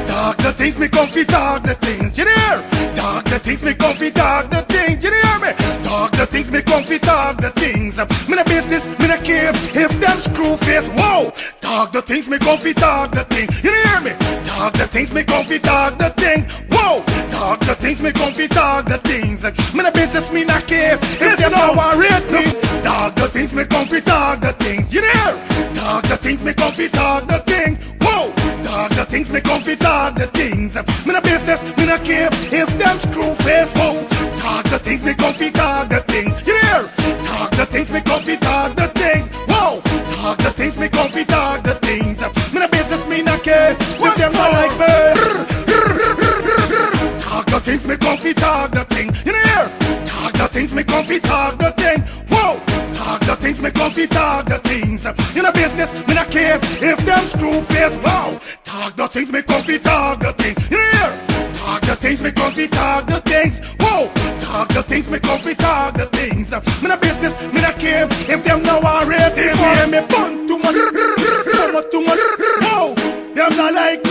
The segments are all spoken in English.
Talk the things, me comfy talk the things, you hear? Talk the things, me comfy talk the things, you hear me? Talk the things, me comfy talk the things. Me no business, me no care if them screw face, whoa. Talk the things, me comfy talk the things, you hear me? Talk the things, me comfy talk the things, whoa. Talk the things, me comfy talk the things. Me no business, me no care if them no worried me. Talk the things, me comfy talk the things, you hear? Talk the things, me comfy talk the things, whoa. Talk the things, me comfy talk the things. Me no business, me no care if them screw face, whoa. Talk the things, me comfy talk the things, you hear? Talk the things, me comfy talk the things, whoa. Talk the things, me comfy talk the things. Me no business, me no care if them not like me. Talk the things, me comfy talk the thing, you hear? Talk the things, me comfy talk the thing, whoa. Talk the things, me comfy talk the things. You know business, me not care if them screw face, wow. Talk the things, me comfy talk the things, you hear? Talk the things, me comfy talk the things, whoa. Talk the things, me comfy talk the things. Me no business, me not care if them now are ready. They hear me fun too much, too much, whoa. Them not like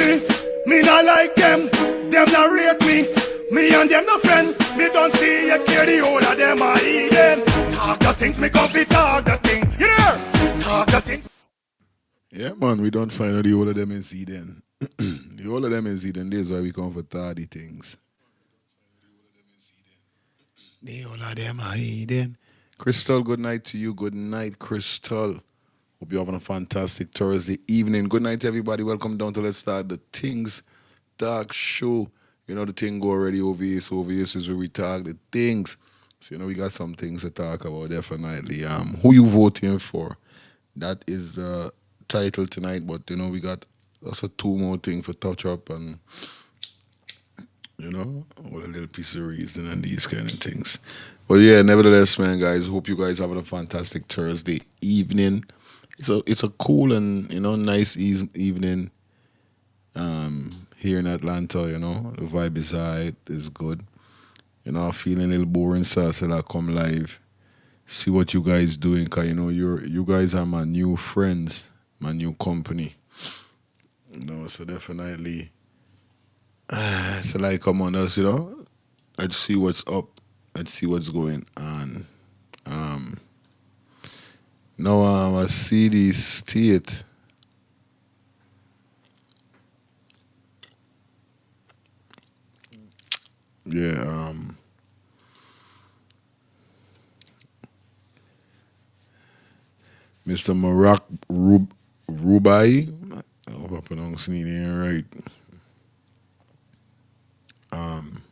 me not like them. Them not rate me. Me and them no friend. Me don't see you care the whole of them are eating. Talk the things, me comfy talk the thing. You know? Talk the things. Yeah, man, we don't find out the whole of them in Eden. The whole of them in Eden, this is why we come for 30 things. The whole of them are Eden. Crystal, good night to you. Good night, Crystal. Hope you're having a fantastic Thursday evening. Good night, everybody. Welcome down to Let's Start the Things Talk Show. You know the thing go already over here. So over here is where we talk the things. So you know we got some things to talk about definitely. Who you voting for? That is the title tonight. But you know we got also two more things for touch up and you know all a little piece of reason and these kind of things. But yeah, nevertheless, man, guys. Hope you guys having a fantastic Thursday evening. It's a cool and you know nice evening. Here in Atlanta, you know, the vibe is high, it's good. You know, I'm feeling a little boring, so I said I'll come live, see what you guys doing, cause you know you guys are my new friends, my new company. You know, so definitely, so like come on us, you know, let's see what's up, let's see what's going on. Um, Now I see the state. Yeah, Mr. Marak Rubai. I hope I pronounced his name right. Um,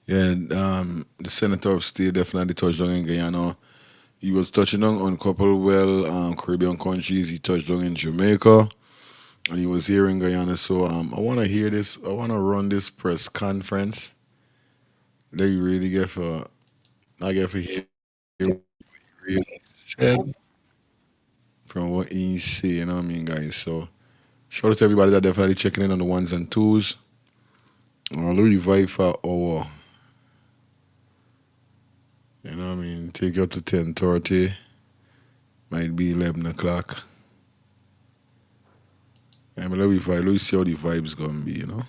yeah, the Senator of State definitely touched on in Guyana. He was touching on a couple Caribbean countries. He touched on in Jamaica, and he was here in Guyana. So I want to hear this. I want to run this press conference. They really get for I get for hear what he really said from what he say. You know what I mean, guys? So shout out to everybody that definitely checking in on the ones and twos. Louis Vibe for our, you know what I mean? Take you up to 10:30. Might be 11 o'clock. And let me see how the vibes gonna be, you know.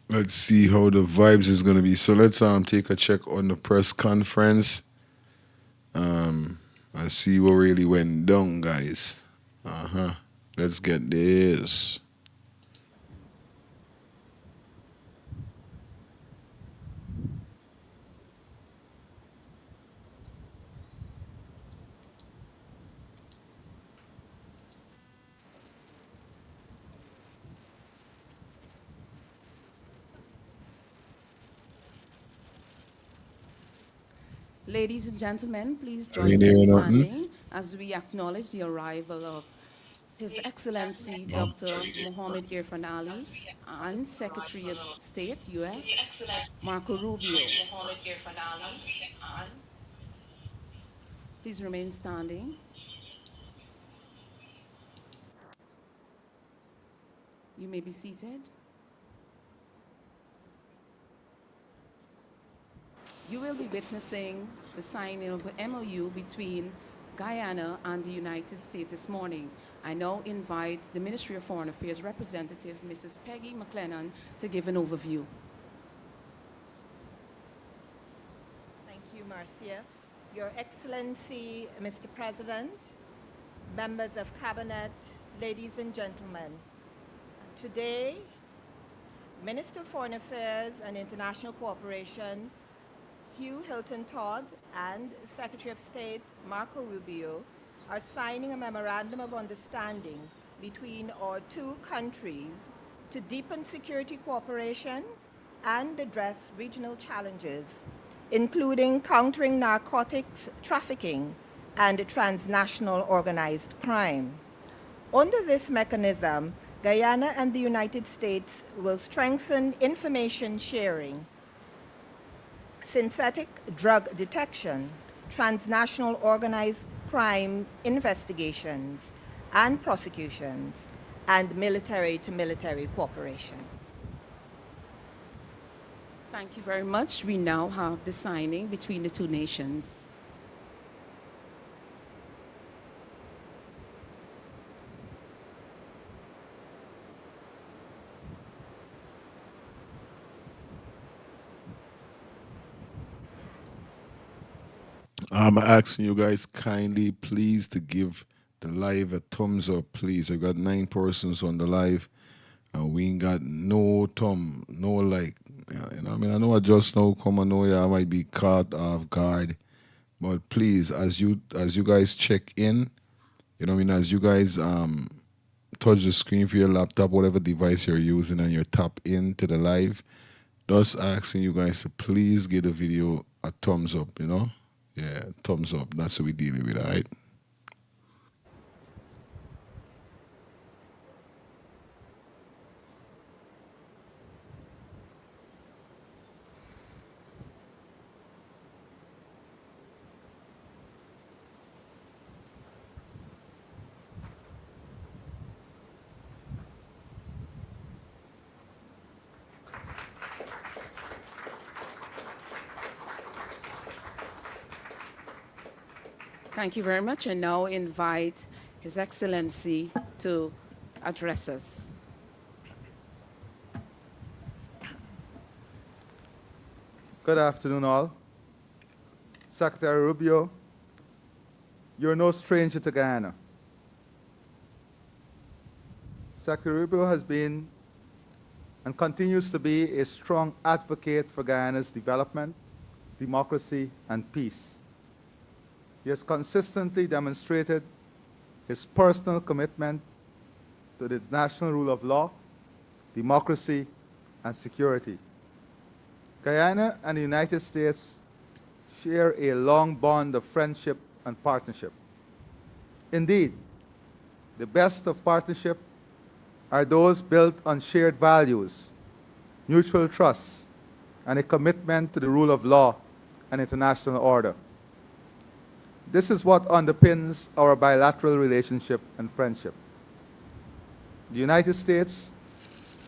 Let's see how the vibes is gonna be. So let's take a check on the press conference. And see what really went down, guys. Uh-huh. Let's get this. Ladies and gentlemen, please I ain't join me in hearing nothing. standing as we acknowledge the arrival of His Excellency Dr. Mohammed Irfan Ali and Secretary of State, U.S., Marco Rubio. Please remain standing. You may be seated. You will be witnessing the signing of an MOU between Guyana and the United States this morning. I now invite the Ministry of Foreign Affairs representative, Mrs. Peggy McLennan, to give an overview. Thank you, Marcia. Your Excellency, Mr. President, members of Cabinet, ladies and gentlemen, today, Minister of Foreign Affairs and International Cooperation, Hugh Hilton Todd, and Secretary of State Marco Rubio are signing a memorandum of understanding between our two countries to deepen security cooperation and address regional challenges, including countering narcotics trafficking and transnational organized crime. Under this mechanism, Guyana and the United States will strengthen information sharing, synthetic drug detection, transnational organized crime investigations and prosecutions, and military-to-military cooperation. Thank you very much. We now have the signing between the two nations. I'm asking you guys kindly, please, to give the live a thumbs up, please. I got 9 persons on the live, and we ain't got no thumb, no like. You know, what I mean, I know I just now come. I know I might be caught off guard, but please, as you guys check in, you know, what I mean, as you guys touch the screen for your laptop, whatever device you're using, and you tap into the live, just asking you guys to please give the video a thumbs up. You know. Yeah, thumbs up. That's what we're dealing with, all right? Thank you very much, and now invite His Excellency to address us. Good afternoon, all. Secretary Rubio, you're no stranger to Guyana. Secretary Rubio has been and continues to be a strong advocate for Guyana's development, democracy, and peace. He has consistently demonstrated his personal commitment to the international rule of law, democracy, and security. Guyana and the United States share a long bond of friendship and partnership. Indeed, the best of partnership are those built on shared values, mutual trust, and a commitment to the rule of law and international order. This is what underpins our bilateral relationship and friendship. The United States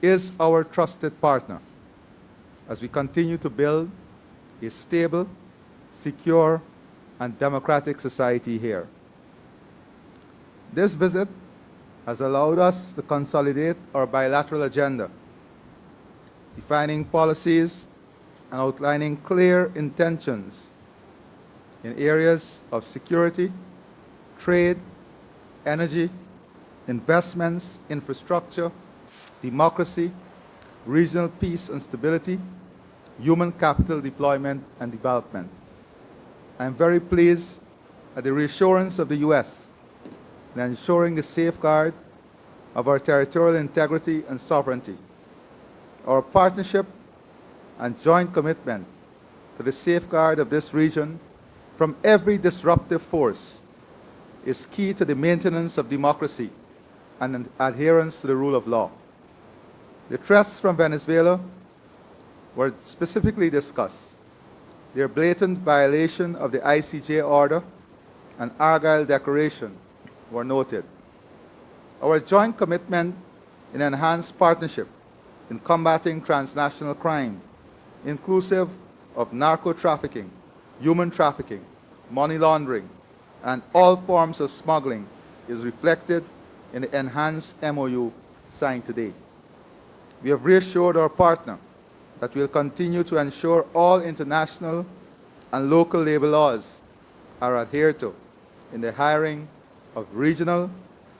is our trusted partner as we continue to build a stable, secure, and democratic society here. This visit has allowed us to consolidate our bilateral agenda, defining policies and outlining clear intentions in areas of security, trade, energy, investments, infrastructure, democracy, regional peace and stability, human capital deployment and development. I am very pleased at the reassurance of the U.S. in ensuring the safeguard of our territorial integrity and sovereignty. Our partnership and joint commitment to the safeguard of this region from every disruptive force is key to the maintenance of democracy and adherence to the rule of law. The threats from Venezuela were specifically discussed. Their blatant violation of the ICJ order and Argyle Declaration were noted. Our joint commitment in enhanced partnership in combating transnational crime, inclusive of narco trafficking, human trafficking, money laundering, and all forms of smuggling is reflected in the enhanced MOU signed today. We have reassured our partner that we will continue to ensure all international and local labor laws are adhered to in the hiring of regional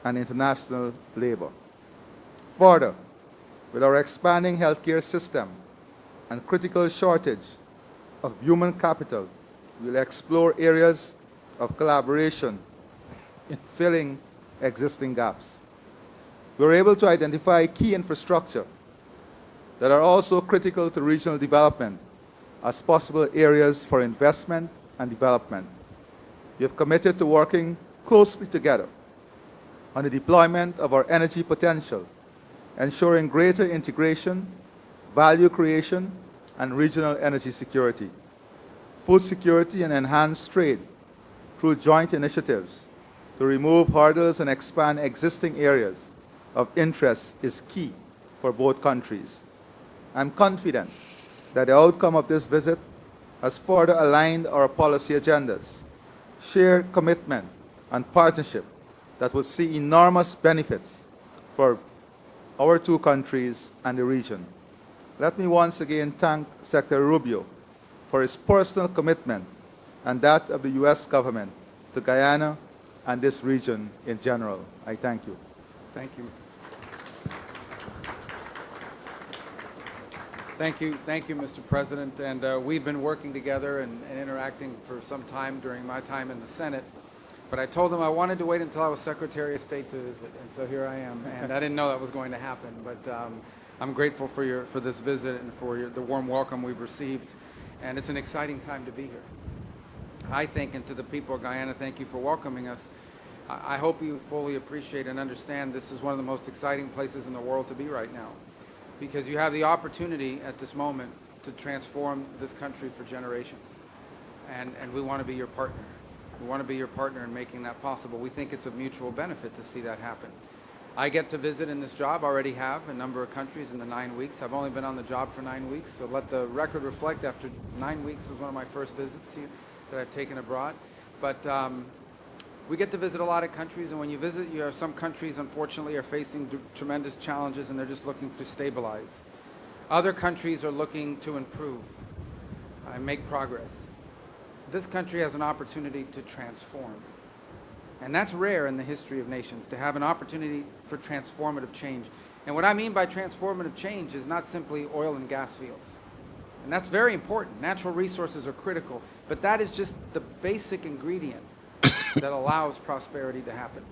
and international labor. Further, with our expanding healthcare system and critical shortage of human capital, we will explore areas of collaboration in filling existing gaps. We were able to identify key infrastructure that are also critical to regional development as possible areas for investment and development. We have committed to working closely together on the deployment of our energy potential, ensuring greater integration, value creation, and regional energy security, food security, and enhanced trade through joint initiatives to remove hurdles and expand existing areas of interest is key for both countries. I'm confident that the outcome of this visit has further aligned our policy agendas, shared commitment, and partnership that will see enormous benefits for our two countries and the region. Let me once again thank Secretary Rubio for his personal commitment and that of the U.S. government to Guyana and this region in general. I thank you. Thank you. Thank you, Mr. President. And we've been working together and interacting for some time during my time in the Senate. But I told him I wanted to wait until I was Secretary of State to visit, and so here I am. And I didn't know that was going to happen, but I'm grateful for this visit and for the warm welcome we've received. And it's an exciting time to be here. I think, and to the people of Guyana, thank you for welcoming us. I hope you fully appreciate and understand this is one of the most exciting places in the world to be right now, because you have the opportunity at this moment to transform this country for generations. And we want to be your partner. We want to be your partner in making that possible. We think it's of mutual benefit to see that happen. I get to visit in this job, already have, a number of countries in the 9 weeks. I've only been on the job for 9 weeks, so let the record reflect, after 9 weeks was one of my first visits here that I've taken abroad. But we get to visit a lot of countries, and when you visit, you have some countries, unfortunately, are facing tremendous challenges, and they're just looking to stabilize. Other countries are looking to improve and make progress. This country has an opportunity to transform. And that's rare in the history of nations, to have an opportunity for transformative change. And what I mean by transformative change is not simply oil and gas fields. And that's very important. Natural resources are critical, but that is just the basic ingredient that allows prosperity to happen.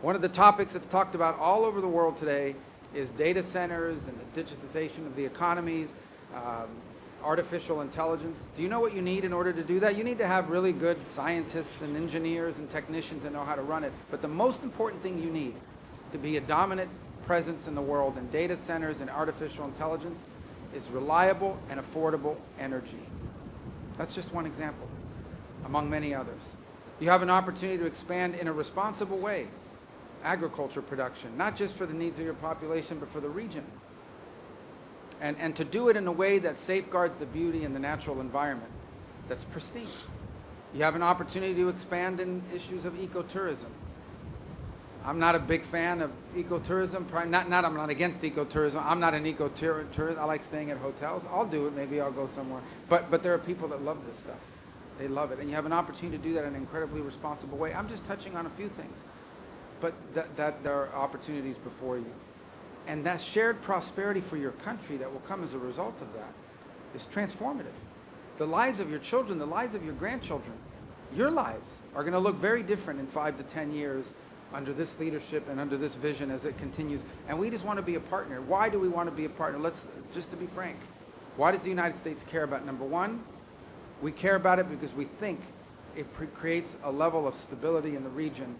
One of the topics that's talked about all over the world today is data centers and the digitization of the economies, artificial intelligence. Do you know what you need in order to do that? You need to have really good scientists and engineers and technicians that know how to run it. But the most important thing you need to be a dominant presence in the world in data centers and artificial intelligence is reliable and affordable energy. That's just one example, among many others. You have an opportunity to expand in a responsible way agriculture production, not just for the needs of your population, but for the region. And to do it in a way that safeguards the beauty and the natural environment that's pristine. You have an opportunity to expand in issues of ecotourism. I'm not a big fan of ecotourism. I'm not against ecotourism. I'm not an ecotourist. I like staying at hotels. I'll do it. Maybe I'll go somewhere. But there are people that love this stuff. They love it. And you have an opportunity to do that in an incredibly responsible way. I'm just touching on a few things. But that there are opportunities before you. And that shared prosperity for your country that will come as a result of that is transformative. The lives of your children, the lives of your grandchildren, your lives are going to look very different in 5 to 10 years under this leadership and under this vision as it continues. And we just want to be a partner. Why do we want to be a partner? Just to be frank, why does the United States care about? Number one, we care about it because we think it creates a level of stability in the region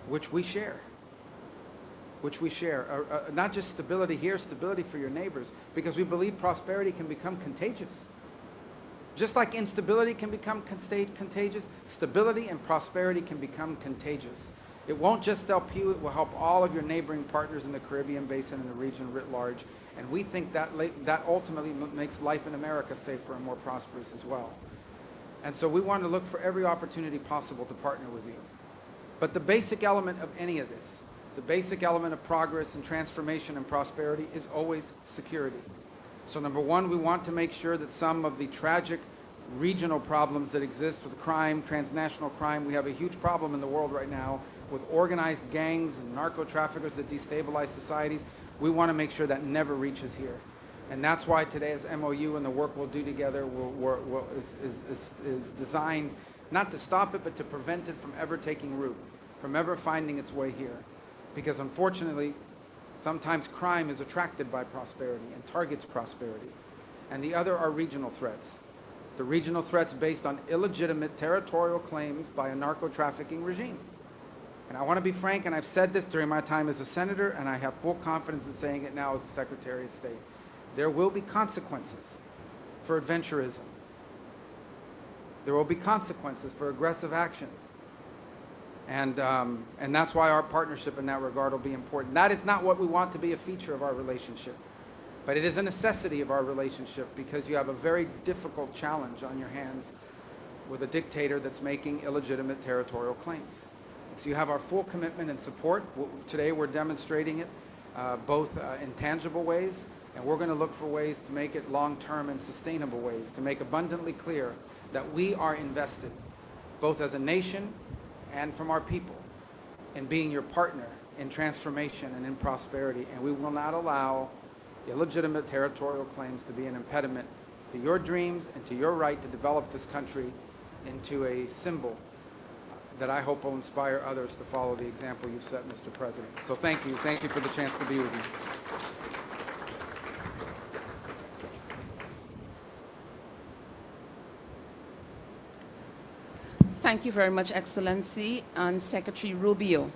which we share. Not just stability here, stability for your neighbors, because we believe prosperity can become contagious. Just like instability can become contagious, stability and prosperity can become contagious. It won't just help you, it will help all of your neighboring partners in the Caribbean basin and the region writ large. And we think that, that ultimately makes life in America safer and more prosperous as well. And so we want to look for every opportunity possible to partner with you. But the basic element of any of this, the basic element of progress and transformation and prosperity is always security. So number one, we want to make sure that some of the tragic regional problems that exist with crime, transnational crime, we have a huge problem in the world right now with organized gangs and narco traffickers that destabilize societies. We want to make sure that never reaches here. And that's why today's MOU and the work we'll do together is designed not to stop it, but to prevent it from ever taking root, from ever finding its way here. Because unfortunately, sometimes crime is attracted by prosperity and targets prosperity. And the other are regional threats. The regional threats based on illegitimate territorial claims by a narco-trafficking regime. And I want to be frank, and I've said this during my time as a senator, and I have full confidence in saying it now as a Secretary of State. There will be consequences for adventurism. There will be consequences for aggressive actions. And that's why our partnership in that regard will be important. That is not what we want to be a feature of our relationship, but it is a necessity of our relationship because you have a very difficult challenge on your hands with a dictator that's making illegitimate territorial claims. So you have our full commitment and support. Today we're demonstrating it both in tangible ways, and we're going to look for ways to make it long-term and sustainable ways, to make abundantly clear that we are invested, both as a nation and from our people, in being your partner in transformation and in prosperity. And we will not allow illegitimate territorial claims to be an impediment to your dreams and to your right to develop this country into a symbol that I hope will inspire others to follow the example you've set, Mr. President. So thank you. Thank you for the chance to be with you. Thank you very much, Excellency and Secretary Rubio.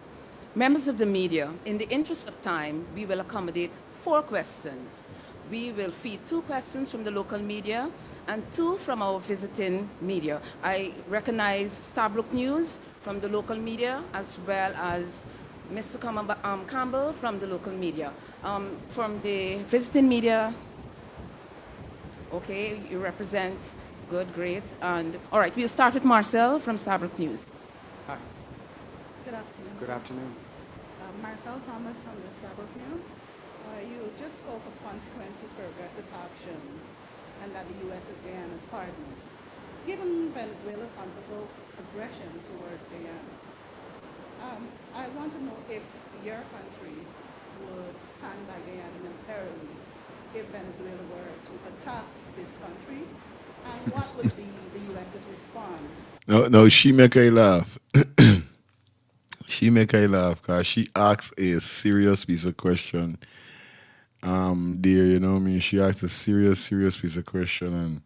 Members of the media, in the interest of time, we will accommodate 4 questions. We will feed 2 questions from the local media and 2 from our visiting media. I recognize Stabrook News from the local media as well as Mr. Campbell from the local media. From the visiting media, okay, you represent. Good, great. And all right, we'll start with Marcel from Stabrook News. Hi. Good afternoon. Good afternoon. Marcel Thomas from the Stabrook News. You just spoke of consequences for aggressive actions and that the U.S. is Guyana's partner. Given Venezuela's unprovoked aggression towards Guyana, I want to know if your country would stand by Guyana militarily if Venezuela were to attack this country, and what would be the U.S.'s response? No, she make I laugh. She make I laugh because she asks a serious piece of question. Dear, you know what I mean? She asked a serious piece of question, and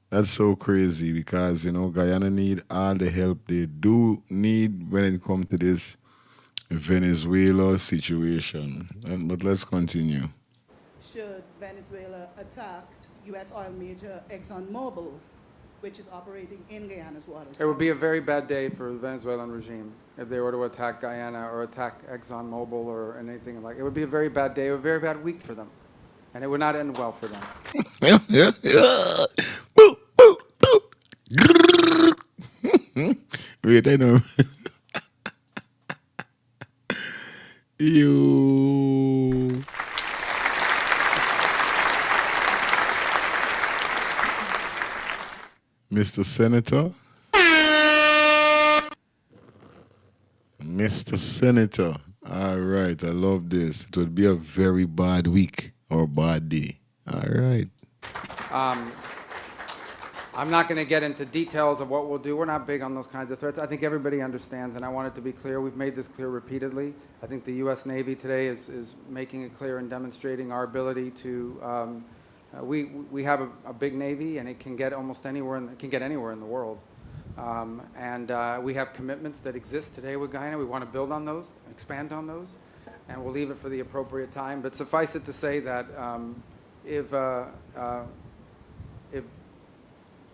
that's so crazy because, you know, Guyana need all the help they do need when it comes to this Venezuela situation. But let's continue. Should Venezuela attack U.S. oil major ExxonMobil, which is operating in Guyana's waters? It would be a very bad day for the Venezuelan regime if they were to attack Guyana or attack ExxonMobil or anything like it. It would be a very bad day, a very bad week for them. And it would not end well for them. Boop, boop, boop. Wait, I know. You. Mr. Senator. Mr. Senator. All right, I love this. It would be a very bad week or bad day. All right. I'm not going to get into details of what we'll do. We're not big on those kinds of threats. I think everybody understands, and I want it to be clear. We've made this clear repeatedly. I think the U.S. Navy today is making it clear and demonstrating our ability to. We have a big Navy, and it can get almost anywhere. It can get anywhere in the world. We have commitments that exist today with Guyana. We want to build on those, expand on those, and we'll leave it for the appropriate time. But suffice it to say that if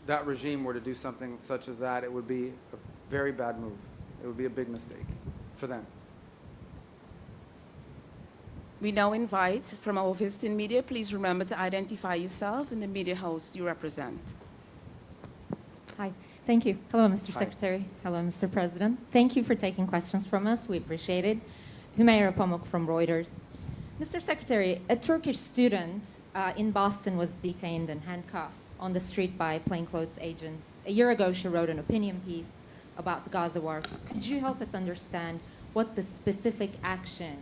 that regime were to do something such as that, it would be a very bad move. It would be a big mistake for them. We now invite from our visiting media, please remember to identify yourself and the media host you represent. Hi, thank you. Hello, Mr. Hi. Secretary. Hello, Mr. President. Thank you for taking questions from us. We appreciate it. Humayra Pamuk from Reuters. Mr. Secretary, a Turkish student in Boston was detained and handcuffed on the street by plainclothes agents. A year ago, she wrote an opinion piece about the Gaza war. Could you help us understand what the specific action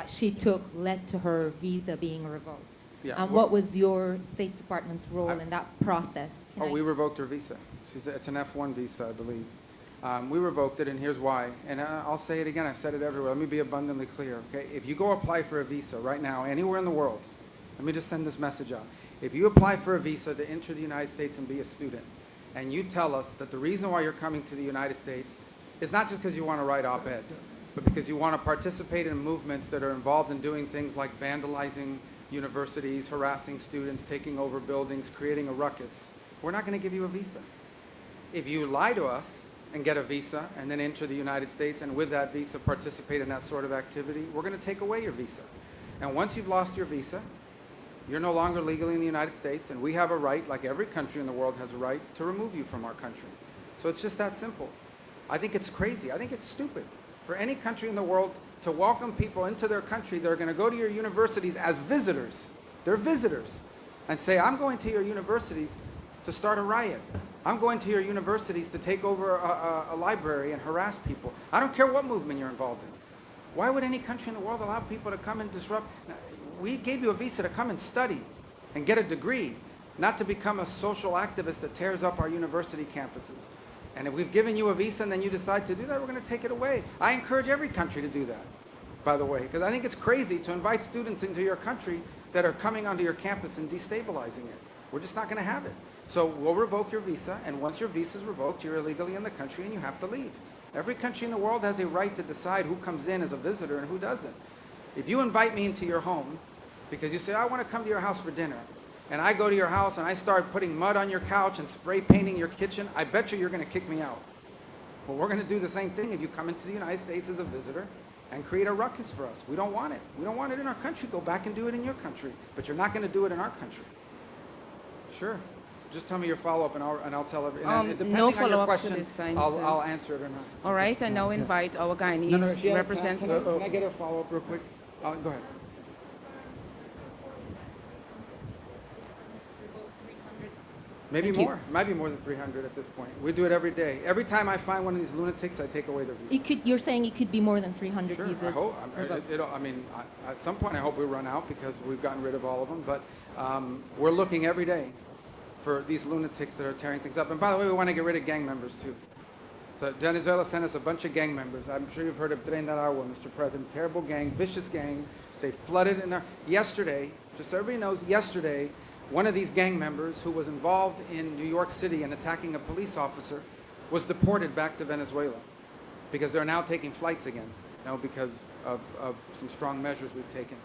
she took led to her visa being revoked? Yeah, And well- what was your State Department's role I- in that process? Can Oh, I- we revoked her visa. It's an F1 visa, I believe. We revoked it, and here's why. And I'll say it again. I said it everywhere. Let me be abundantly clear, okay? If you go apply for a visa right now, anywhere in the world, let me just send this message out. If you apply for a visa to enter the United States and be a student, and you tell us that the reason why you're coming to the United States is not just because you want to write op-eds, but because you want to participate in movements that are involved in doing things like vandalizing universities, harassing students, taking over buildings, creating a ruckus, we're not going to give you a visa. If you lie to us and get a visa and then enter the United States and with that visa participate in that sort of activity, we're going to take away your visa. And once you've lost your visa, you're no longer legally in the United States, and we have a right, like every country in the world has a right, to remove you from our country. So it's just that simple. I think it's crazy. I think it's stupid for any country in the world to welcome people into their country that are going to go to your universities as visitors. They're visitors. And say, I'm going to your universities to start a riot. I'm going to your universities to take over a library and harass people. I don't care what movement you're involved in. Why would any country in the world allow people to come and disrupt? We gave you a visa to come and study and get a degree, not to become a social activist that tears up our university campuses. And if we've given you a visa and then you decide to do that, we're going to take it away. I encourage every country to do that, by the way, because I think it's crazy to invite students into your country that are coming onto your campus and destabilizing it. We're just not going to have it. So we'll revoke your visa, and once your visa is revoked, you're illegally in the country and you have to leave. Every country in the world has a right to decide who comes in as a visitor and who doesn't. If you invite me into your home because you say, I want to come to your house for dinner, and I go to your house and I start putting mud on your couch and spray painting your kitchen, I bet you're going to kick me out. Well, we're going to do the same thing if you come into the United States as a visitor and create a ruckus for us. We don't want it. We don't want it in our country. Go back and do it in your country. But you're not going to do it in our country. Sure. Just tell me your follow-up, and I'll tell everyone. Depending no on your follow-up to question, this time, I'll, sir. I'll answer it or not. All right, I now invite our Guyanese Can representative. I get a follow-up real quick? Go ahead. Maybe Thank you. more. Might be more than 300 at this point. We do it every day. Every time I find one of these lunatics, I take away their visa. You're saying it could be more than 300 Sure, visas? I hope. revoked. At some point, I hope we run out because we've gotten rid of all of them. But we're looking every day for these lunatics that are tearing things up. And by the way, we want to get rid of gang members too. So Venezuela sent us a bunch of gang members. I'm sure you've heard of Tren de Aragua, Mr. President. Terrible gang, vicious gang. They flooded in there. Yesterday, just so everybody knows, yesterday, one of these gang members who was involved in New York City in attacking a police officer was deported back to Venezuela because they're now taking flights again, because of some strong measures we've taken.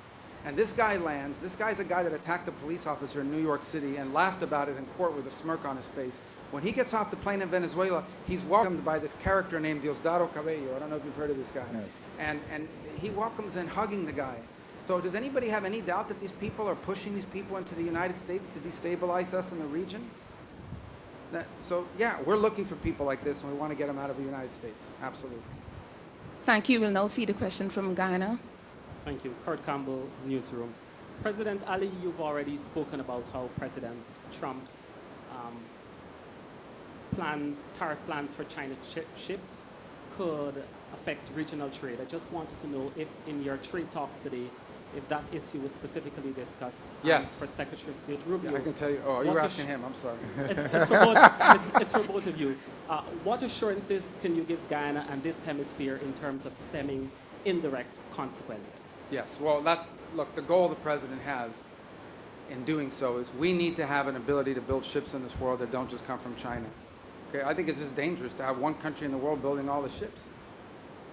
And this guy lands. This guy's a guy that attacked a police officer in New York City and laughed about it in court with a smirk on his face. When he gets off the plane in Venezuela, he's welcomed by this character named Diosdado Cabello. I don't know if you've heard of this guy. Yes. And he welcomes in hugging the guy. So does anybody have any doubt that these people are pushing these people into the United States to destabilize us in the region? Yeah, we're looking for people like this, and we want to get them out of the United States. Absolutely. Thank you. We'll now feed a question from Guyana. Thank you. Kurt Campbell, Newsroom. President Ali, you've already spoken about how President Trump's tariff plans for China ships could affect regional trade. I just wanted to know if in your trade talks today, if that issue was specifically discussed Yes. for Secretary of State Rubio. I can tell you. Oh, you were What asking him. I'm sorry. It's for both of you. What assurances can you give Guyana and this hemisphere in terms of stemming indirect consequences? Yes. Well, look, the goal the president has in doing so is we need to have an ability to build ships in this world that don't just come from China. Okay, I think it's just dangerous to have one country in the world building all the ships.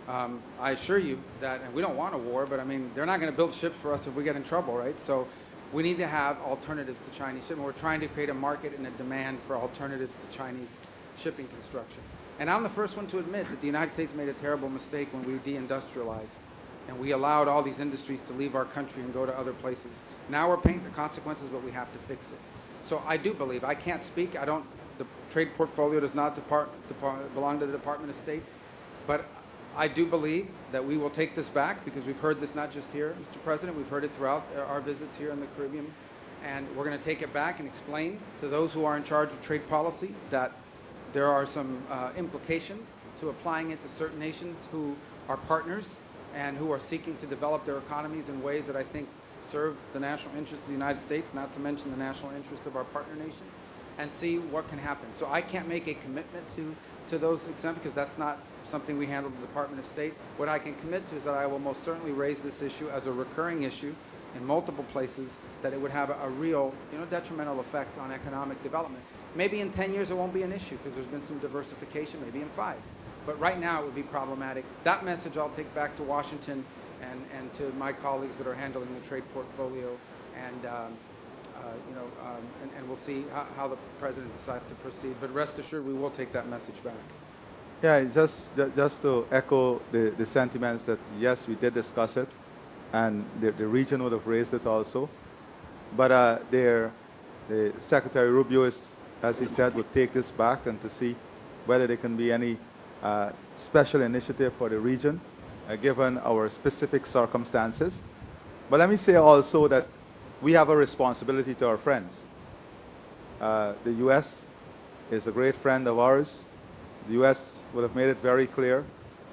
I assure you that, and we don't want a war, but I mean, they're not going to build ships for us if we get in trouble, right? So we need to have alternatives to Chinese shipping. We're trying to create a market and a demand for alternatives to Chinese shipping construction. And I'm the first one to admit that the United States made a terrible mistake when we deindustrialized and we allowed all these industries to leave our country and go to other places. Now we're paying the consequences, but we have to fix it. So I do believe, I can't speak, the trade portfolio does not belong to the Department of State, but I do believe that we will take this back because we've heard this not just here, Mr. President, we've heard it throughout our visits here in the Caribbean, and we're going to take it back and explain to those who are in charge of trade policy that there are some implications to applying it to certain nations who are partners and who are seeking to develop their economies in ways that I think serve the national interest of the United States, not to mention the national interest of our partner nations, and see what can happen. So I can't make a commitment to those exempt because that's not something we handle at the Department of State. What I can commit to is that I will most certainly raise this issue as a recurring issue in multiple places, that it would have a real, detrimental effect on economic development. Maybe in 10 years it won't be an issue because there's been some diversification, maybe in 5. But right now it would be problematic. That message I'll take back to Washington and to my colleagues that are handling the trade portfolio, and and we'll see how the president decides to proceed. But rest assured, we will take that message back. Yeah, just to echo the sentiments that, yes, we did discuss it, and the region would have raised it also. But the Secretary Rubio, as he said, would take this back and to see whether there can be any special initiative for the region, given our specific circumstances. But let me say also that we have a responsibility to our friends. The U.S. is a great friend of ours. The U.S. would have made it very clear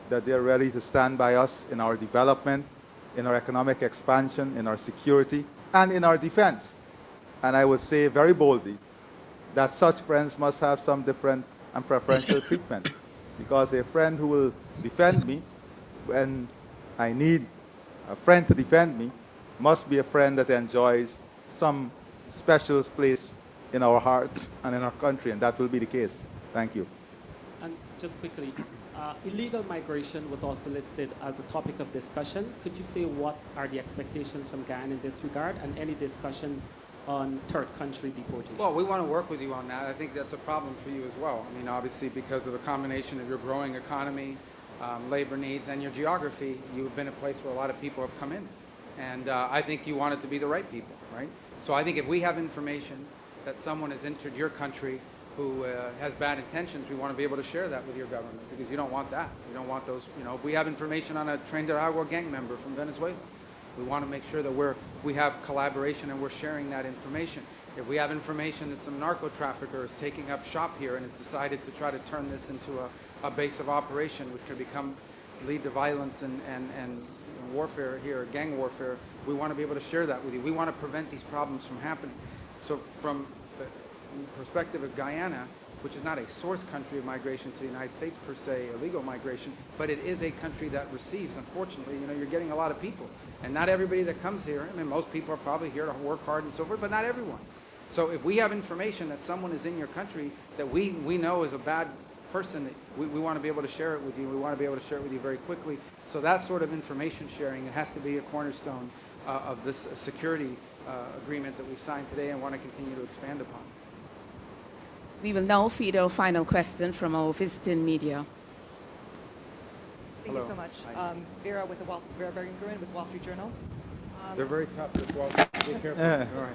that they're ready to stand by us in our development, in our economic expansion, in our security, and in our defense. And I would say very boldly that such friends must have some different and preferential treatment, because a friend who will defend me when I need a friend to defend me must be a friend that enjoys some special place in our heart and in our country, and that will be the case. Thank you. And just quickly, illegal migration was also listed as a topic of discussion. Could you say what are the expectations from Guyana in this regard, and any discussions on third country deportation? Well, we want to work with you on that. I think that's a problem for you as well. I mean, obviously, because of the combination of your growing economy, labor needs, and your geography, you've been a place where a lot of people have come in. And I think you want it to be the right people, right? So I think if we have information that someone has entered your country who has bad intentions, we want to be able to share that with your government, because you don't want that. You don't want those, if we have information on a Trinidad gang member from Venezuela, we want to make sure that we have collaboration and we're sharing that information. If we have information that some narco trafficker is taking up shop here and has decided to try to turn this into a base of operation, which could lead to violence and warfare here, gang warfare, we want to be able to share that with you. We want to prevent these problems from happening. So from the perspective of Guyana, which is not a source country of migration to the United States per se, illegal migration, but it is a country that receives, unfortunately, you're getting a lot of people. And not everybody that comes here, I mean, most people are probably here to work hard and so forth, but not everyone. So if we have information that someone is in your country that we know is a bad person, we want to be able to share it with you. We want to be able to share it with you very quickly. So that sort of information sharing, it has to be a cornerstone of this security agreement that we signed today and want to continue to expand upon. We will now feed our final question from our visiting media. Thank you so much. Vera Vera Bergengruen with Wall Street Journal. They're very tough as well. Be careful. All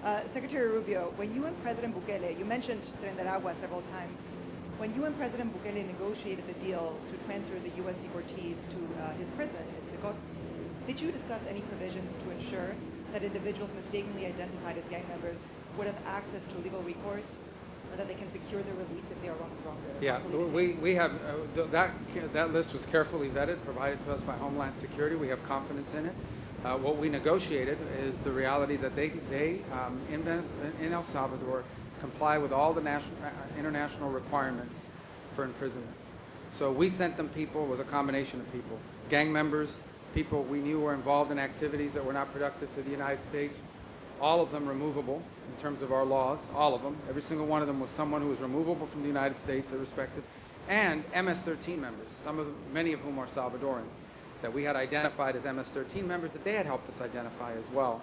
right. Secretary Rubio, when you and President Bukele, you mentioned Trinidad several times, when you and President Bukele negotiated the deal to transfer the U.S. deportees to his prison in Sigot, did you discuss any provisions to ensure that individuals mistakenly identified as gang members would have access to legal recourse, or that they can secure their release if they are wrongfully detained? We have that list was carefully vetted, provided to us by Homeland Security. We have confidence in it. What we negotiated is the reality that they in El Salvador comply with all the international requirements for imprisonment. So we sent them people, it was a combination of people, gang members, people we knew were involved in activities that were not productive to the United States, all of them removable in terms of our laws, all of them. Every single one of them was someone who was removable from the United States, irrespective, and MS-13 members, many of whom are Salvadoran, that we had identified as MS-13 members that they had helped us identify as well.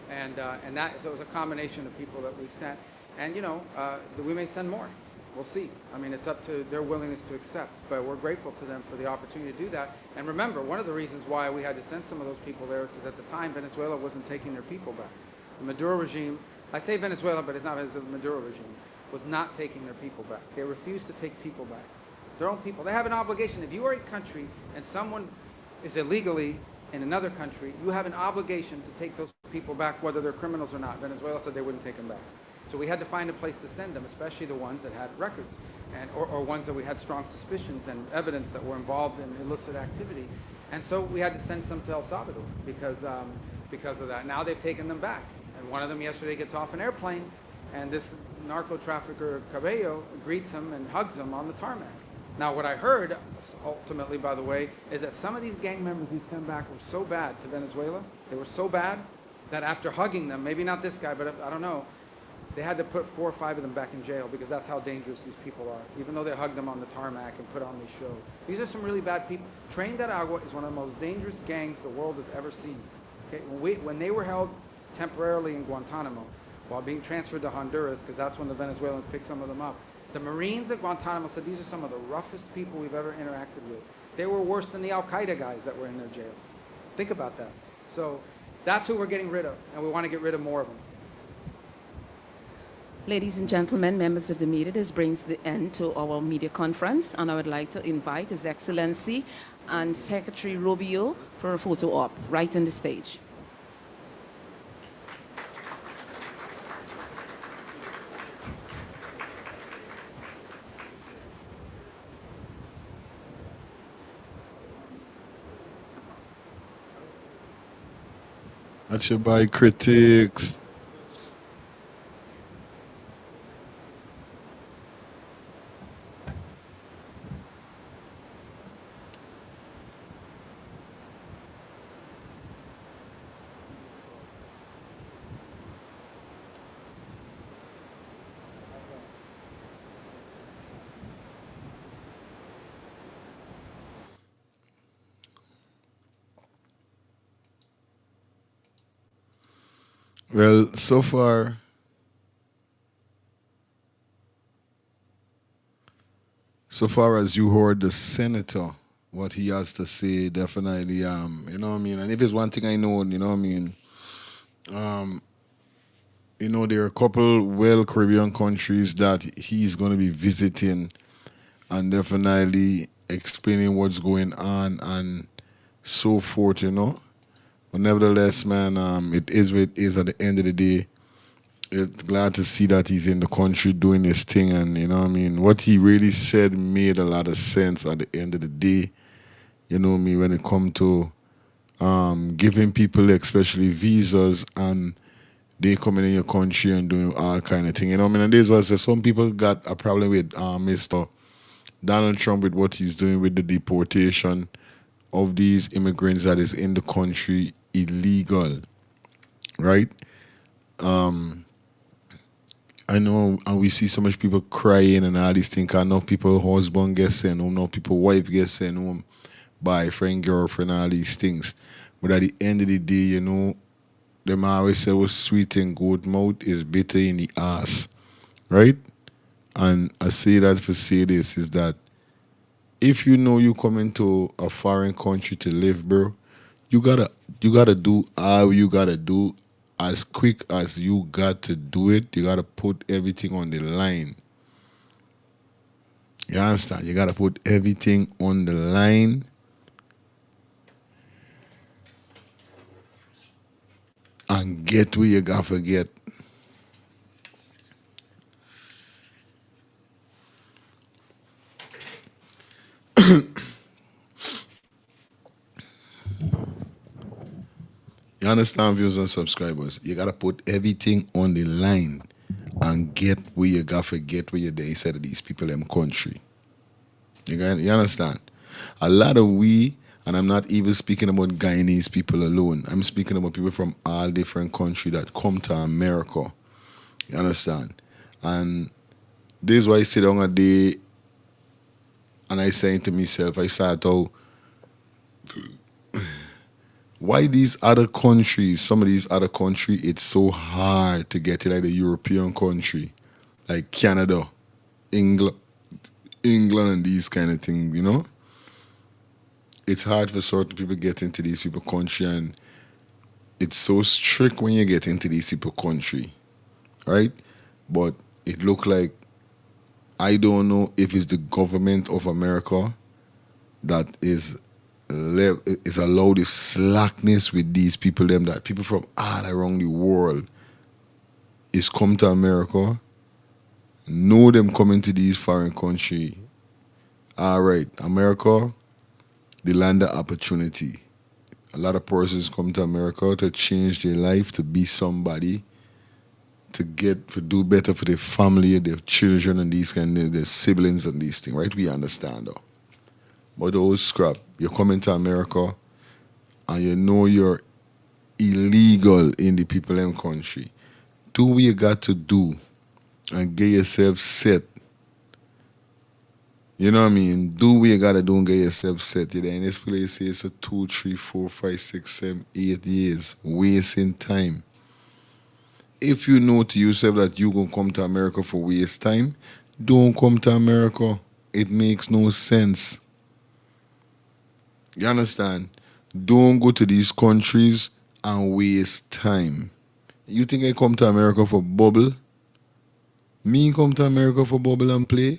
So it was a combination of people that we sent. And we may send more. We'll see. I mean, it's up to their willingness to accept, but we're grateful to them for the opportunity to do that. And remember, one of the reasons why we had to send some of those people there is because at the time, Venezuela wasn't taking their people back. The Maduro regime, I say Venezuela, but it's not the Maduro regime, was not taking their people back. They refused to take people back. Their own people. They have an obligation. If you are a country and someone is illegally in another country, you have an obligation to take those people back, whether they're criminals or not. Venezuela said they wouldn't take them back. So we had to find a place to send them, especially the ones that had records, or ones that we had strong suspicions and evidence that were involved in illicit activity. And so we had to send some to El Salvador because of that. Now they've taken them back. And one of them yesterday gets off an airplane, and this narco trafficker Cabello greets him and hugs him on the tarmac. Now what I heard, ultimately, by the way, is that some of these gang members we sent back were so bad to Venezuela, they were so bad that after hugging them, maybe not this guy, but I don't know, they had to put 4 or 5 of them back in jail because that's how dangerous these people are, even though they hugged them on the tarmac and put on this show. These are some really bad people. Tren de Aragua is one of the most dangerous gangs the world has ever seen. Okay? When they were held temporarily in Guantanamo while being transferred to Honduras, because that's when the Venezuelans picked some of them up, the Marines at Guantanamo said these are some of the roughest people we've ever interacted with. They were worse than the Al-Qaeda guys that were in their jails. Think about that. So that's who we're getting rid of, and we want to get rid of more of them. Ladies and gentlemen, members of the media, this brings the end to our media conference, and I would like to invite His Excellency and Secretary Rubio for a photo op right on the stage. That's your boy Critics. Well, so far, as you heard the senator, what he has to say, definitely, you know what I mean? And if it's one thing I know, you know what I mean? You know, there are a couple Caribbean countries that he's going to be visiting and definitely explaining what's going on and so forth, you know? But nevertheless, man, it is what it is at the end of the day. It's glad to see that he's in the country doing his thing, and you know what I mean? What he really said made a lot of sense at the end of the day. You know what I mean? When it comes to giving people, especially visas, and they coming in your country and doing all kind of thing. You know what I mean? And this was some people got a problem with Mr. Donald Trump with what he's doing with the deportation of these immigrants that is in the country illegal, right? I know, and we see so much people crying and all these things. I know people husband gets sent home, know people wife gets sent home, boyfriend, girlfriend, all these things. But at the end of the day, you know, them always say what's sweet in good mouth is bitter in the ass, right? And I say that for say this is that if you know you coming to a foreign country to live, bro, you gotta do all you gotta do as quick as you got to do it. You gotta put everything on the line. You understand? You gotta put everything on the line. And get where you gotta get. You understand, viewers and subscribers? You gotta put everything on the line and get where you gotta get where you're there inside of these people in country. You understand? A lot of we, and I'm not even speaking about Guyanese people alone. I'm speaking about people from all different countries that come to America. You understand? And this is why I sit down a day and I say to myself, I start out, why these other countries, some of these other countries, it's so hard to get to like the European country, like Canada, England, and these kind of things, you know. It's hard for certain people get into these people country, and it's so strict when you get into these people country, right? But it look like, I don't know if it's the government of America that is allowed this slackness with these people, them that people from all around the world is come to America, know them coming to these foreign country. All right, America, the land of opportunity. A lot of persons come to America to change their life, to be somebody, to do better for their family, their children, and these kind of their siblings and these things, right? We understand though. But those scrap, you're coming to America and you know you're illegal in the people in country. Do what you got to do and get yourself set. You know what I mean? Do what you gotta do and get yourself set. You're in this place, it's a 2, 3, 4, 5, 6, 7, 8 years. Wasting time. If you know to yourself that you're gonna come to America for waste time, don't come to America. It makes no sense. You understand? Don't go to these countries and waste time. You think I come to America for bubble? Me come to America for bubble and play?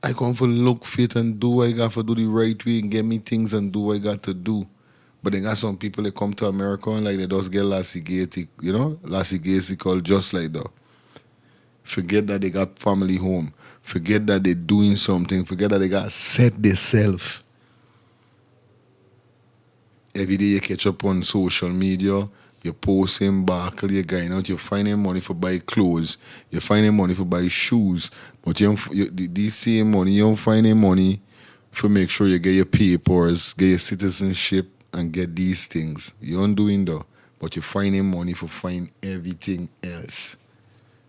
I come for look fit and do what I got to do the right way and get me things and do what I got to do. But then got some people that come to America and like they just get lassie-gaty, you know? Lassie-gaty called just like that. Forget that they got family home. Forget that they're doing something. Forget that they got set themselves. Every day you catch up on social media, you're posting back, you're going out, you're finding money for buy clothes, you're finding money for buy shoes, but these same money, you don't find any money for make sure you get your papers, get your citizenship, and get these things. You aren't doing that, but you're finding money for find everything else.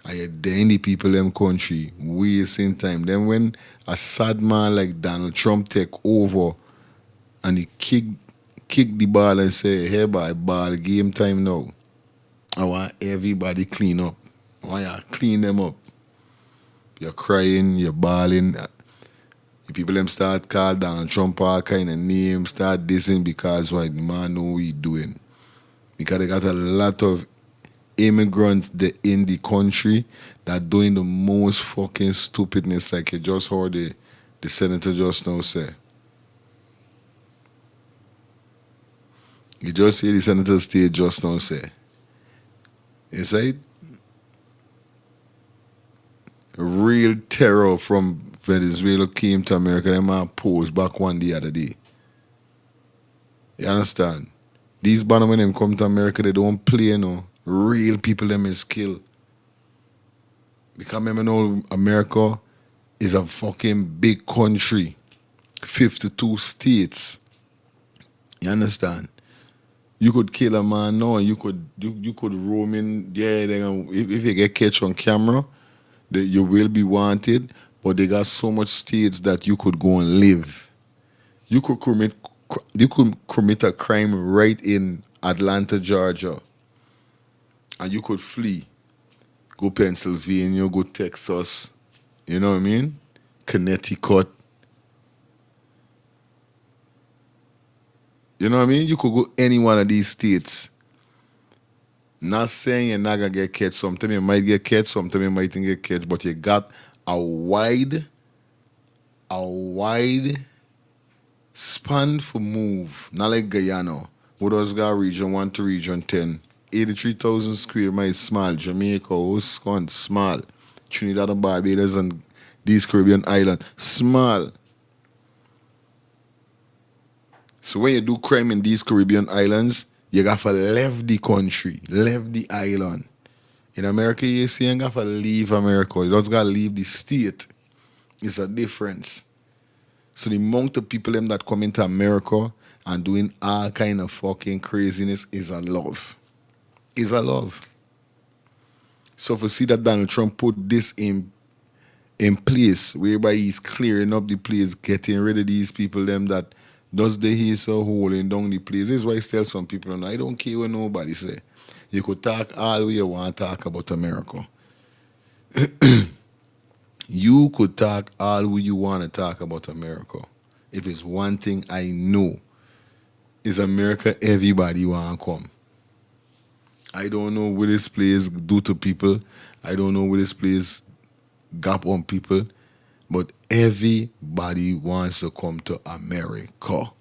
And you're there in the people in country, wasting time. Then when a sad man like Donald Trump take over and he kick the ball and say, hey, boy, ball game time now. I want everybody clean up. I want you to clean them up. You're crying, you're bawling. The people them start call Donald Trump all kind of names, start dissing because why the man know what he's doing. Because they got a lot of immigrants in the country that doing the most fucking stupidness, like you just heard the senator just now say. You just hear the senator state just now say. You say real terror from Venezuela came to America. Them man posed back one the other day. You understand? These banner when them come to America, they don't play no. Real people them is kill. Because remember now, America is a fucking big country. 52 states. You understand? You could kill a man now, and you could roam in there. If you get catch on camera, you will be wanted. But they got so much states that you could go and live. You could commit a crime right in Atlanta, Georgia, and you could flee. Go Pennsylvania, go Texas. You know what I mean? Connecticut. You know what I mean? You could go any one of these states. Not saying you're not going to get catch. Sometimes you might get catch, sometimes you might not get catch, but you got a wide span for move. Not like Guyana, who does got region 1 to region 10. 83,000 square miles small. Jamaica, Wisconsin, small. Trinidad and Barbados and these Caribbean islands, small. So when you do crime in these Caribbean islands, you got to leave the country, leave the island. In America, you see, you got to leave America. You just got to leave the state. It's a difference. So the amount of people them that come into America and doing all kind of fucking craziness is a love. Is a love. So if you see that Donald Trump put this in place, whereby he's clearing up the place, getting rid of these people them that does the he's so holding down the place. This is why I tell some people, I don't care what nobody say. You could talk all the way you want to talk about America. You could talk all you want to talk about America. If it's one thing I know, is America everybody want to come. I don't know what this place do to people. I don't know what this place gap on people. But everybody wants to come to America.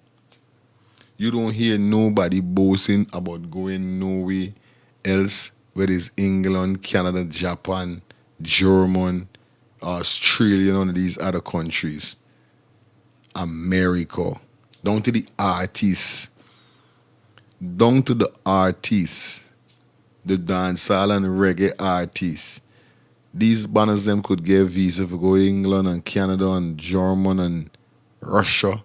You don't hear nobody boasting about going nowhere else, whether it's England, Canada, Japan, German, Australia, none of these other countries. America. Down to the artists. Down to the artists. The dancehall and reggae artists. These banners them could get visa for go England and Canada and German and Russia.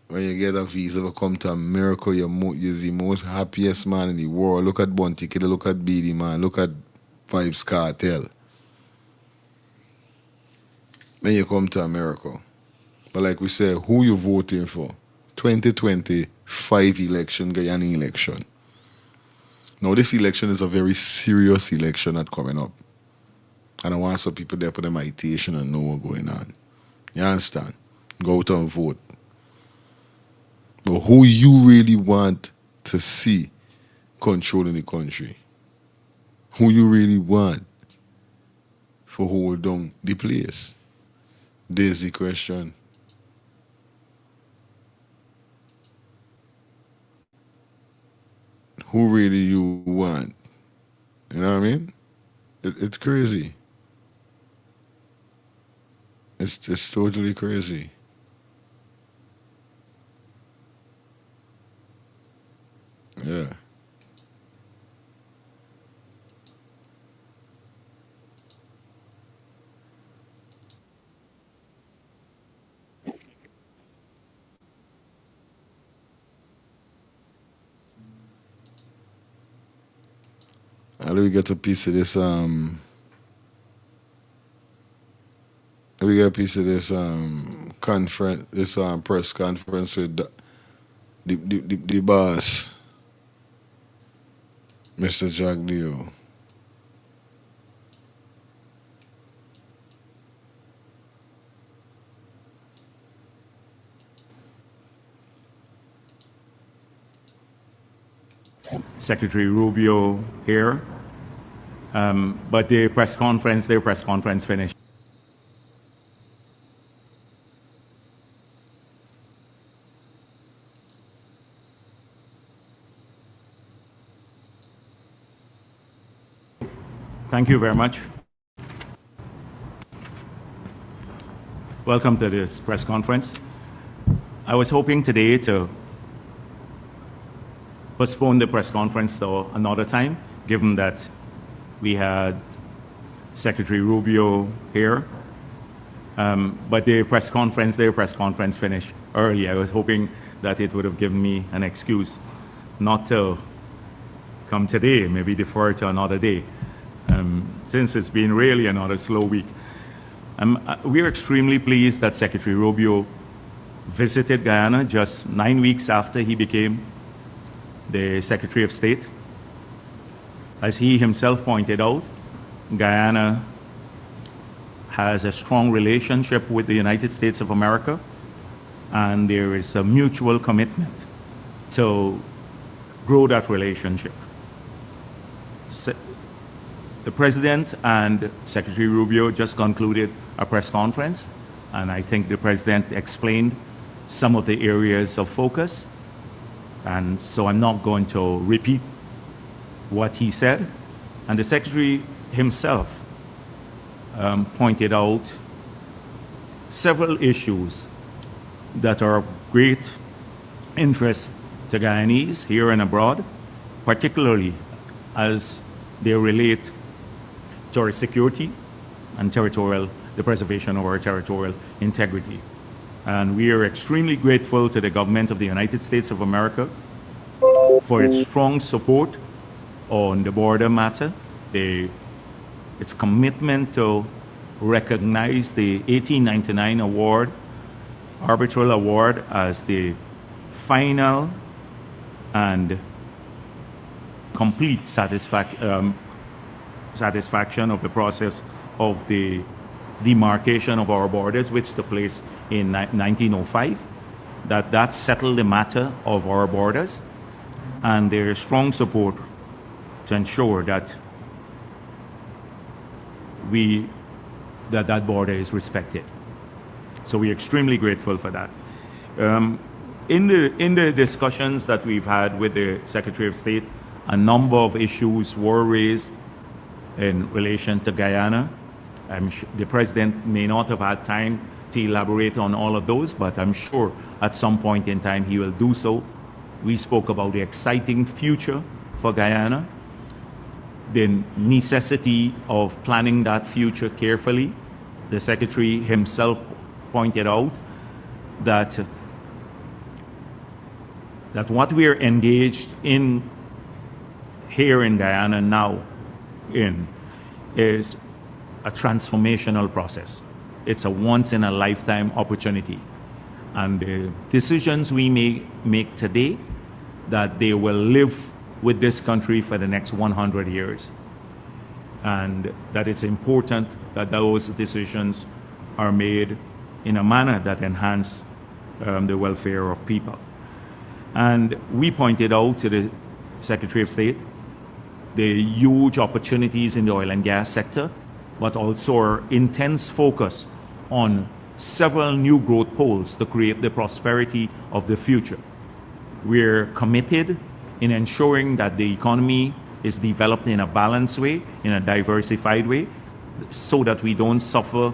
When you get a visa to come to America, you're the most happiest man in the world. Look at Bunty Kid, look at Beady Man, look at Vibes Cartel. When you come to America. But like we said, who you voting for? 2025 election, Guyana election. Now this election is a very serious election that's coming up. And I want some people there put them meditation and know what's going on. You understand? Go out and vote. But who you really want to see controlling the country? Who you really want for hold down the place? There's the question. Who really you want? You know what I mean? It's crazy. It's just totally crazy. Yeah. How do we get a piece of this we get a piece of this conference, this press conference with the boss, Mr. Jack Leo. Secretary Rubio here, but their press conference finished. Thank you very much. Welcome to this press conference. I was hoping today to postpone the press conference to another time, given that we had Secretary Rubio here. But their press conference finished early. I was hoping that it would have given me an excuse not to come today, maybe defer to another day, since it's been really another slow week. We're extremely pleased that Secretary Rubio visited Guyana just 9 weeks after he became the Secretary of State. As he himself pointed out, Guyana has a strong relationship with the United States of America, and there is a mutual commitment to grow that relationship. The President and Secretary Rubio just concluded a press conference, and I think the President explained some of the areas of focus, and so I'm not going to repeat what he said. And the Secretary himself pointed out several issues that are of great interest to Guyanese here and abroad, particularly as they relate to our security and the preservation of our territorial integrity. And we are extremely grateful to the government of the United States of America for its strong support on the border matter, its commitment to recognize the 1899 award, arbitral award, as the final and complete satisfaction of the process of the demarcation of our borders, which took place in 1905, that settled the matter of our borders, and there is strong support to ensure that that border is respected. So we're extremely grateful for that. In the discussions that we've had with the Secretary of State, a number of issues were raised in relation to Guyana. The President may not have had time to elaborate on all of those, but I'm sure at some point in time he will do so. We spoke about the exciting future for Guyana, the necessity of planning that future carefully. The Secretary himself pointed out that what we are engaged in here in Guyana now is a transformational process. It's a once-in-a-lifetime opportunity. And the decisions we may make today, that they will live with this country for the next 100 years. And that it's important that those decisions are made in a manner that enhance the welfare of people. And we pointed out to the Secretary of State the huge opportunities in the oil and gas sector, but also our intense focus on several new growth poles to create the prosperity of the future. We're committed in ensuring that the economy is developed in a balanced way, in a diversified way, so that we don't suffer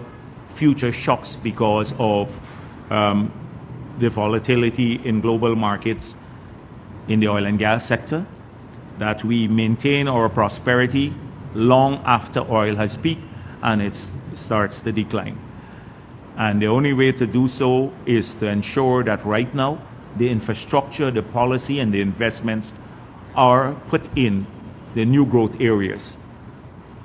future shocks because of the volatility in global markets in the oil and gas sector, that we maintain our prosperity long after oil has peaked and it starts to decline. And the only way to do so is to ensure that right now the infrastructure, the policy, and the investments are put in the new growth areas.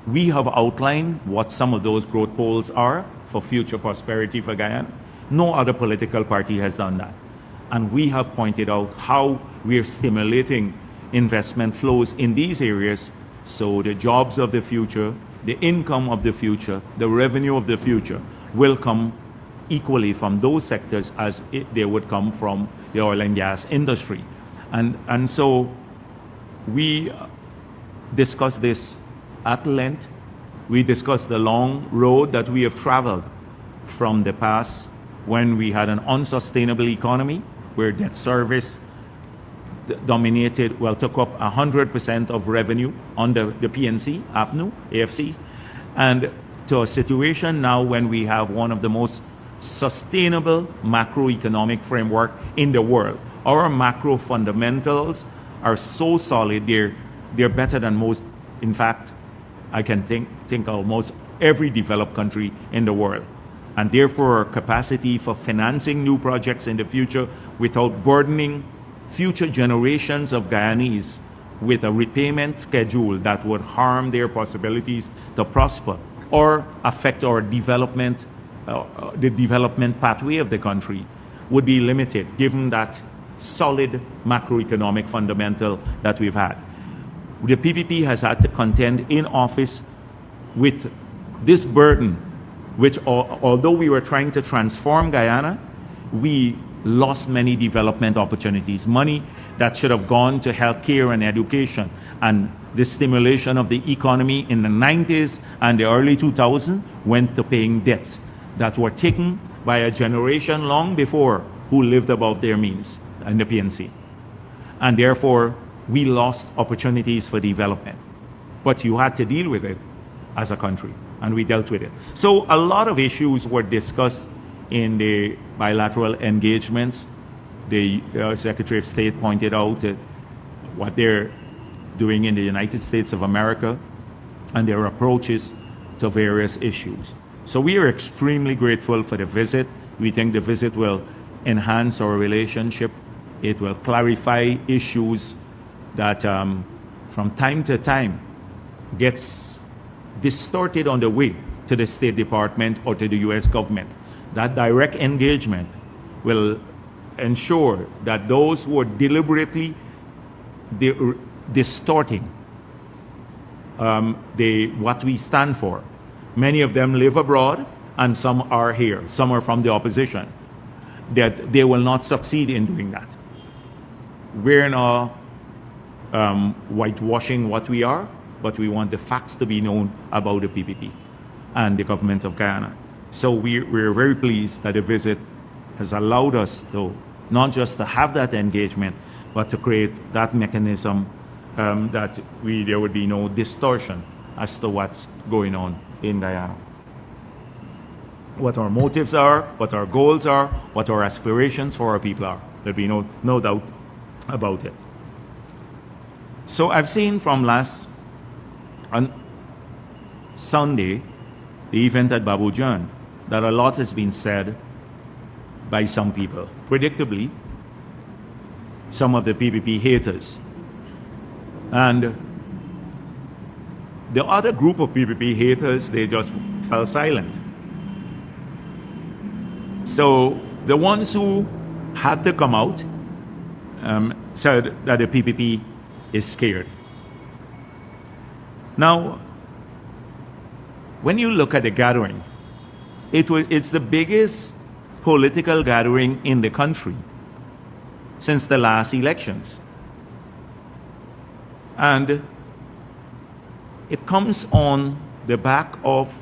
We have outlined what some of those growth poles are for future prosperity for Guyana. No other political party has done that. And we have pointed out how we are stimulating investment flows in these areas so the jobs of the future, the income of the future, the revenue of the future will come equally from those sectors as they would come from the oil and gas industry. And so we discussed this at length. We discussed the long road that we have traveled from the past when we had an unsustainable economy where debt service dominated, well, took up 100% of revenue under the PNC, APNU, AFC, and to a situation now when we have one of the most sustainable macroeconomic framework in the world. Our macro fundamentals are so solid, they're better than most. In fact, I can think almost every developed country in the world. And therefore, our capacity for financing new projects in the future without burdening future generations of Guyanese with a repayment schedule that would harm their possibilities to prosper or affect our development, the development pathway of the country, would be limited given that solid macroeconomic fundamental that we've had. The PPP has had to contend in office with this burden, which although we were trying to transform Guyana, we lost many development opportunities, money that should have gone to healthcare and education, and the stimulation of the economy in the 90s and the early 2000s went to paying debts that were taken by a generation long before who lived above their means in the PNC. And therefore, we lost opportunities for development. But you had to deal with it as a country, and we dealt with it. So a lot of issues were discussed in the bilateral engagements. The Secretary of State pointed out what they're doing in the United States of America and their approaches to various issues. So we are extremely grateful for the visit. We think the visit will enhance our relationship. It will clarify issues that from time to time gets distorted on the way to the State Department or to the US government. That direct engagement will ensure that those who are deliberately distorting what we stand for, many of them live abroad and some are here, some are from the opposition, that they will not succeed in doing that. We're not whitewashing what we are, but we want the facts to be known about the PPP and the government of Guyana. So we're very pleased that the visit has allowed us to not just to have that engagement, but to create that mechanism that there would be no distortion as to what's going on in Guyana. What our motives are, what our goals are, what our aspirations for our people are. There'll be no doubt about it. So I've seen from on Sunday, the event at Babu Jan, that a lot has been said by some people. Predictably, some of the PPP haters. And the other group of PPP haters, they just fell silent. So the ones who had to come out said that the PPP is scared. Now, when you look at the gathering, it's the biggest political gathering in the country since the last elections. And it comes on the back of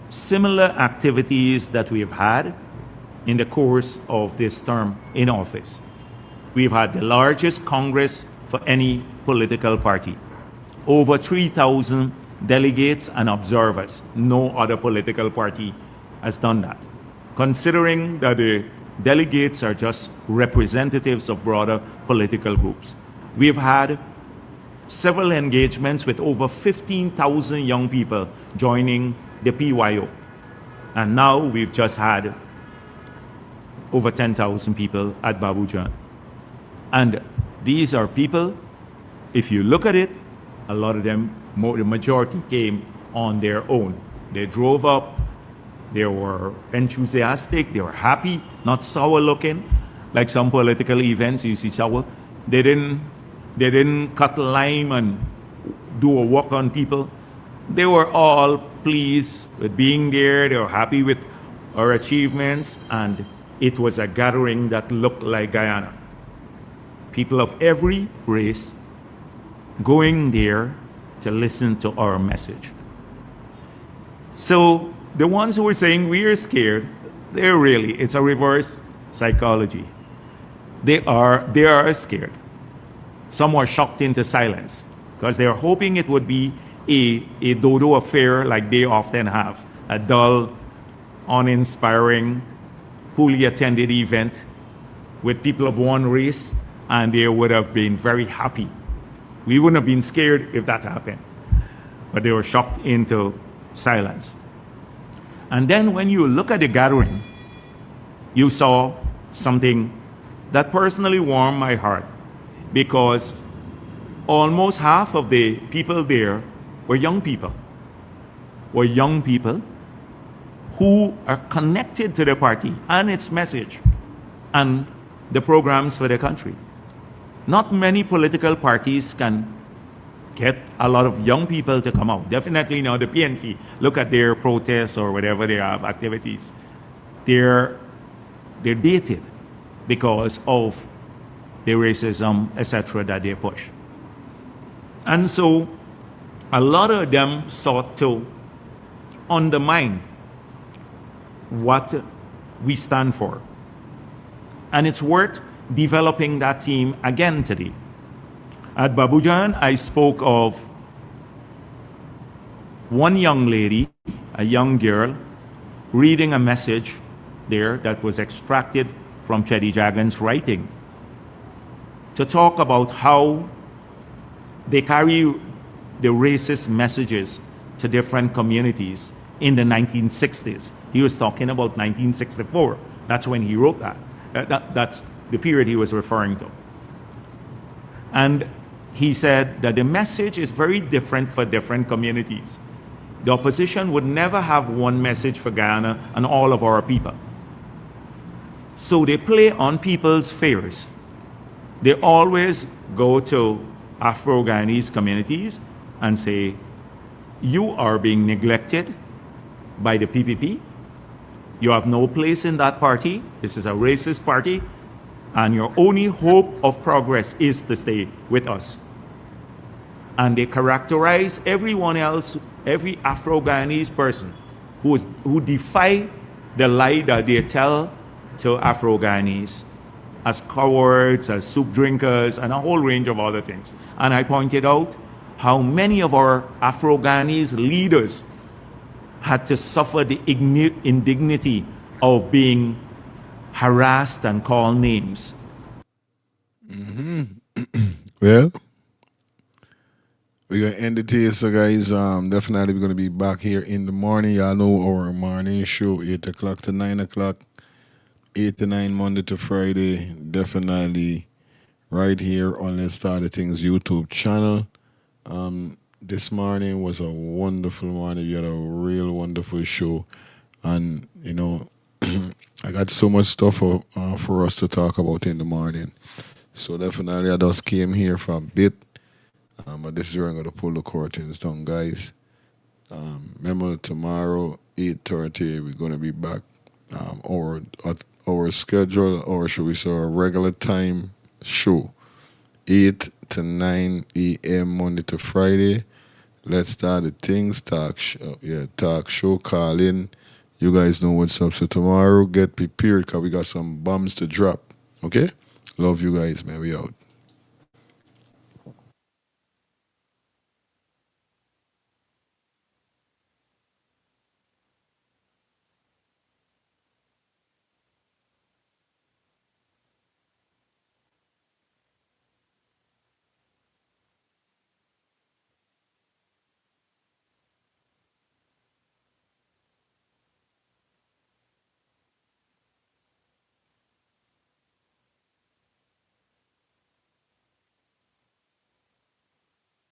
similar activities that we've had in the course of this term in office. We've had the largest Congress for any political party. Over 3,000 delegates and observers. No other political party has done that. Considering that the delegates are just representatives of broader political groups. We've had several engagements with over 15,000 young people joining the PYO. And now we've just had over 10,000 people at Babu Jan. And these are people, if you look at it, a lot of them, the majority came on their own. They drove up, they were enthusiastic, they were happy, not sour looking, like some political events you see sour. They didn't cut a lime and do a walk on people. They were all pleased with being there, they were happy with our achievements, and it was a gathering that looked like Guyana. People of every race going there to listen to our message. So the ones who are saying we are scared, it's a reverse psychology. They are scared. Some are shocked into silence because they're hoping it would be a dodo affair like they often have, a dull, uninspiring, poorly attended event with people of one race, and they would have been very happy. We wouldn't have been scared if that happened, but they were shocked into silence. And then when you look at the gathering, you saw something that personally warmed my heart, because almost half of the people there were young people who are connected to the party and its message and the programs for the country. Not many political parties can get a lot of young people to come out. Definitely now the PNC, look at their protests or whatever they have activities. They're dated because of the racism, etc., that they push. And so a lot of them sought to undermine what we stand for. And it's worth developing that team again today. At Babu Jan, I spoke of one young lady, a young girl, reading a message there that was extracted from Cheddi Jagan's writing to talk about how they carry the racist messages to different communities in the 1960s. He was talking about 1964. That's when he wrote that. That's the period he was referring to. And he said that the message is very different for different communities. The opposition would never have one message for Guyana and all of our people. So they play on people's fears. They always go to Afro-Guyanese communities and say, you are being neglected by the PPP, You have no place in that party. This is a racist party. And your only hope of progress is to stay with us. And they characterize everyone else, every Afro-Guyanese person who defy the lie that they tell to Afro-Guyanese as cowards, as soup drinkers, and a whole range of other things. And I pointed out how many of our Afro-Guyanese leaders had to suffer the indignity of being harassed and called names. Well, we're going to end it here. So, guys, definitely we're going to be back here in the morning. Y'all know our morning show, 8 o'clock to 9 o'clock. 8 to 9 Monday to Friday, definitely right here on Let's Start the Things YouTube channel. This morning was a wonderful morning. We had a real wonderful show. And, you know, I got so much stuff for us to talk about in the morning. So definitely I just came here for a bit. But this is where I'm going to pull the curtains down, guys. Remember, tomorrow, 8:30, we're going to be back. Our schedule, or should we say our regular time show, 8 to 9 a.m. Monday to Friday. Let's Start the Things talk show. Call in. You guys know what's up. So tomorrow, get prepared because we got some bombs to drop. Okay? Love you guys, man. We out.